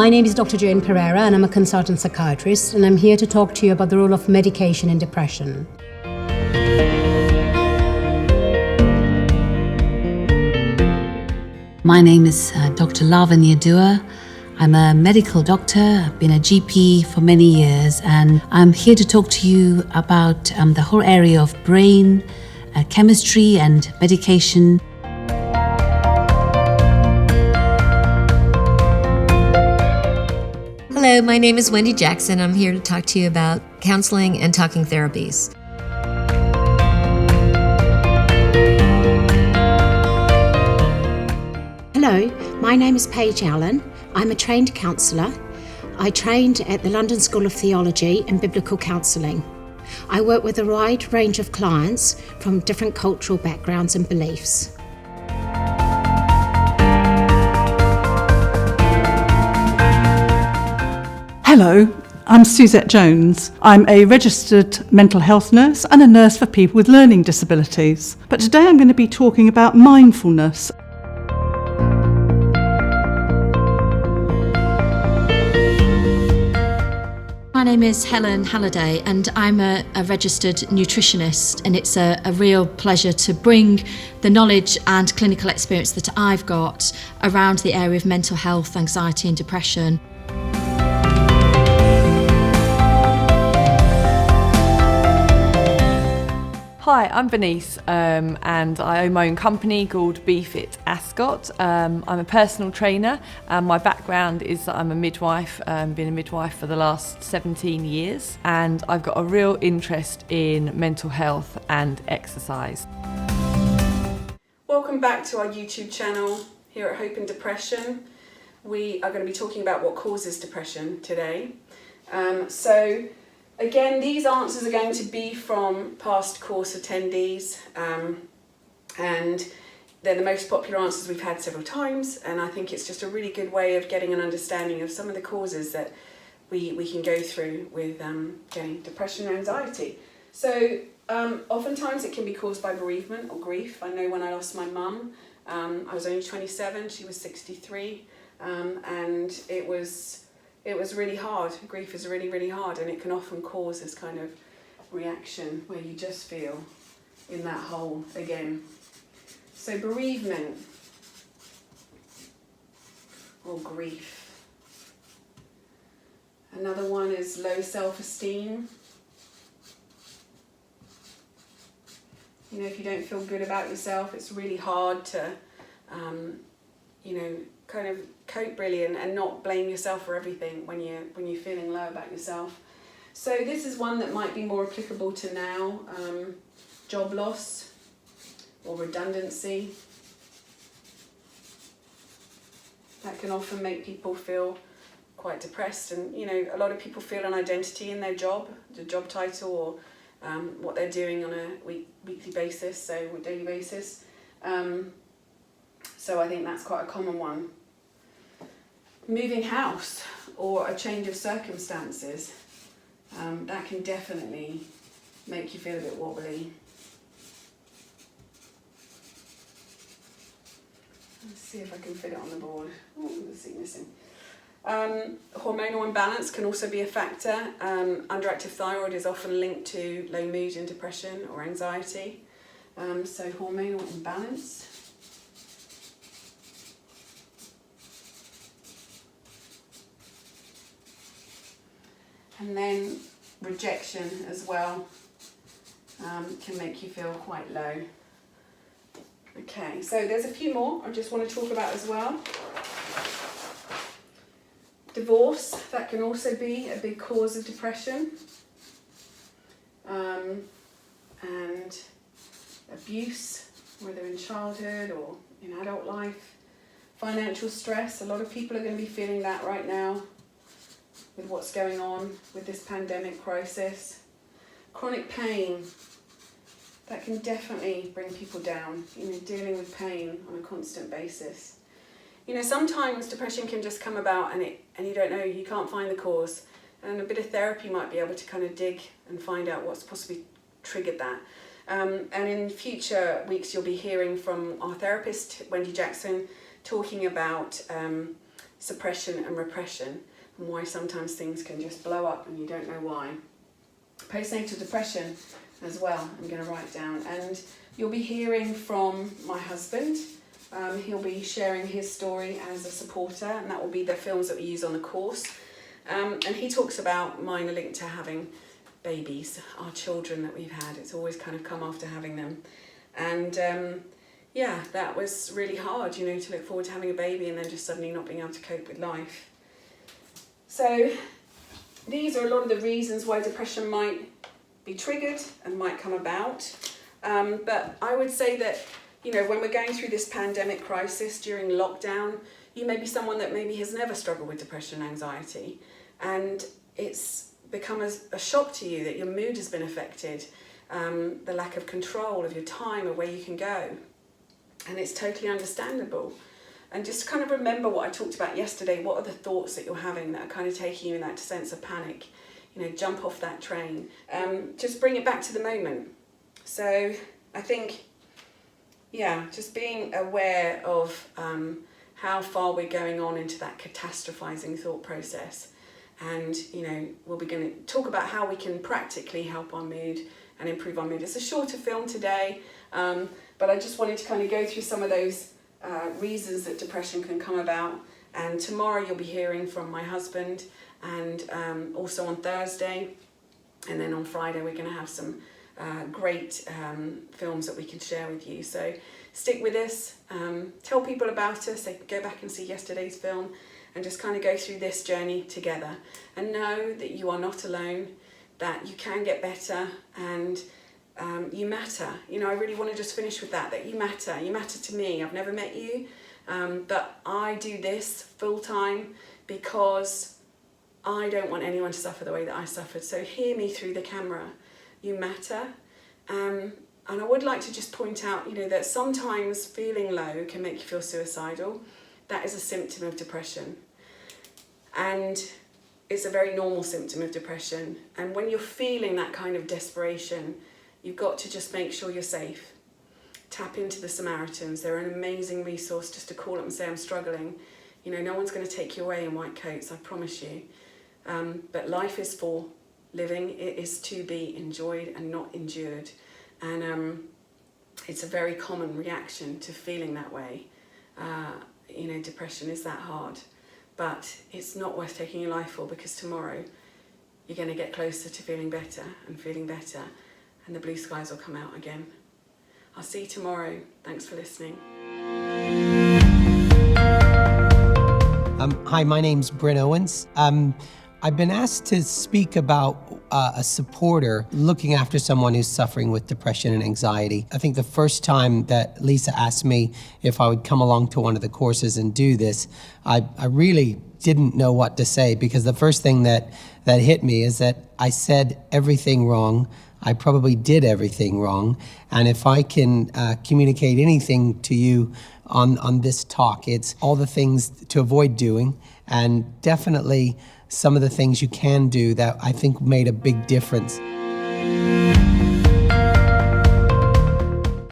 My name is Dr. Jane PERERA and I'm a consultant psychiatrist, and I'm here to talk to you about the role of medication in depression. My name is Dr. LAVANYA. I'm a medical doctor. I've been a GP for many years, and I'm here to talk to you about the whole area of brain, chemistry and medication. Hello, my name is Wendy Jackson. I'm here to talk to you about counseling and talking therapies. Hello, my name is PAIGE. I'm a trained counsellor. I trained at the London School of Theology and Biblical Counselling. I work with a wide range of clients from different cultural backgrounds and beliefs. Hello, I'm Suzette Jones. I'm a registered mental health nurse and a nurse for people with learning disabilities. But today I'm going to be talking about mindfulness. My name is HELEN HALLIDAY and I'm a registered nutritionist, and it's a real pleasure to bring the knowledge and clinical experience that I've got around the area of mental health, anxiety and depression. Hi, I'm Bernice and I own my own company called BeFit Ascot. I'm a personal trainer and my background is that I'm a midwife, been a midwife for the last 17 years, and I've got a real interest in mental health and exercise. Welcome back to our YouTube channel here at Hope in Depression. We are going to be talking about what causes depression today. Again, these answers are going to be from past course attendees, and they're the most popular answers we've had several times, and I think it's just a really good way of getting an understanding of some of the causes that we can go through with getting depression and anxiety. So oftentimes it can be caused by bereavement or grief. I know when I lost my mum, I was only 27, she was 63, and it was really hard. Grief is really, really hard, and it can often cause this kind of reaction where you just feel in that hole again. So bereavement or grief. Another one is low self-esteem. You know, if you don't feel good about yourself, it's really hard to, kind of cope really and not blame yourself for everything when you're feeling low about yourself. So this is one that might be more applicable to now, job loss or redundancy. That can often make people feel quite depressed, and a lot of people feel an identity in their job, the job title, or what they're doing on a weekly basis, so a daily basis. So I think that's quite a common one. Moving house or a change of circumstances, that can definitely make you feel a bit wobbly. Let's see if I can fit it on the board. Oh, let's see, missing. Hormonal imbalance can also be a factor. Underactive thyroid is often linked to low mood and depression or anxiety. So hormonal imbalance. And then rejection as well can make you feel quite low. Okay, so there's a few more I just want to talk about as well. Divorce, that can also be a big cause of depression. And abuse, whether in childhood or in adult life. Financial stress, a lot of people are going to be feeling that right now with what's going on with this pandemic crisis. Chronic pain, that can definitely bring people down, dealing with pain on a constant basis. Sometimes depression can just come about and you don't know, you can't find the cause, and a bit of therapy might be able to kind of dig and find out what's possibly triggered that. And in future weeks you'll be hearing from our therapist, Wendy Jackson, talking about suppression and repression, and why sometimes things can just blow up and you don't know why. Postnatal depression as well, I'm going to write down, and you'll be hearing from my husband. He'll be sharing his story as a supporter, and that will be the films that we use on the course. And he talks about mine are linked to having babies, our children that we've had. It's always kind of come after having them. And yeah, that was really hard, you know, to look forward to having a baby and then just suddenly not being able to cope with life. So these are a lot of the reasons why depression might be triggered and might come about. But I would say that, you know, when we're going through this pandemic crisis during lockdown, you may be someone that maybe has never struggled with depression and anxiety, and it's become a shock to you that your mood has been affected, the lack of control of your time or where you can go, and it's totally understandable. And just kind of remember what I talked about yesterday. What are the thoughts that you're having that are kind of taking you in that sense of panic? You know, jump off that train. Just bring it back to the moment. So I think, yeah, just being aware of how far we're going on into that catastrophizing thought process. And, you know, we'll be going to talk about how we can practically help our mood and improve our mood. It's a shorter film today, but I just wanted to kind of go through some of those reasons that depression can come about. And tomorrow you'll be hearing from my husband, and also on Thursday, and then on Friday we're going to have some great films that we can share with you. So stick with us, tell people about us, they can go back and see yesterday's film and just kind of go through this journey together, and know that you are not alone, that you can get better, and you matter. You know, I really want to just finish with that you matter. You matter to me. I've never met you, but I do this full time because I don't want anyone to suffer the way that I suffered. So hear me through the camera. You matter. And I would like to just point out, you know, that sometimes feeling low can make you feel suicidal. That is a symptom of depression. And it's a very normal symptom of depression. And when you're feeling that kind of desperation, you've got to just make sure you're safe. Tap into the Samaritans. They're an amazing resource just to call up and say, I'm struggling. You know, no one's going to take you away in white coats, I promise you. But life is for living. It is to be enjoyed and not endured. And it's a very common reaction to feeling that way. You know, depression is that hard. But it's not worth taking your life for, because tomorrow you're going to get closer to feeling better and feeling better, and the blue skies will come out again. I'll see you tomorrow. Thanks for listening. Hi, my name's Bryn Owens. I've been asked to speak about a supporter looking after someone who's suffering with depression and anxiety. I think the first time that Lisa asked me if I would come along to one of the courses and do this, I really didn't know what to say, because the first thing that hit me is that I said everything wrong. I probably did everything wrong. And if I can communicate anything to you on this talk, it's all the things to avoid doing, and definitely some of the things you can do that I think made a big difference.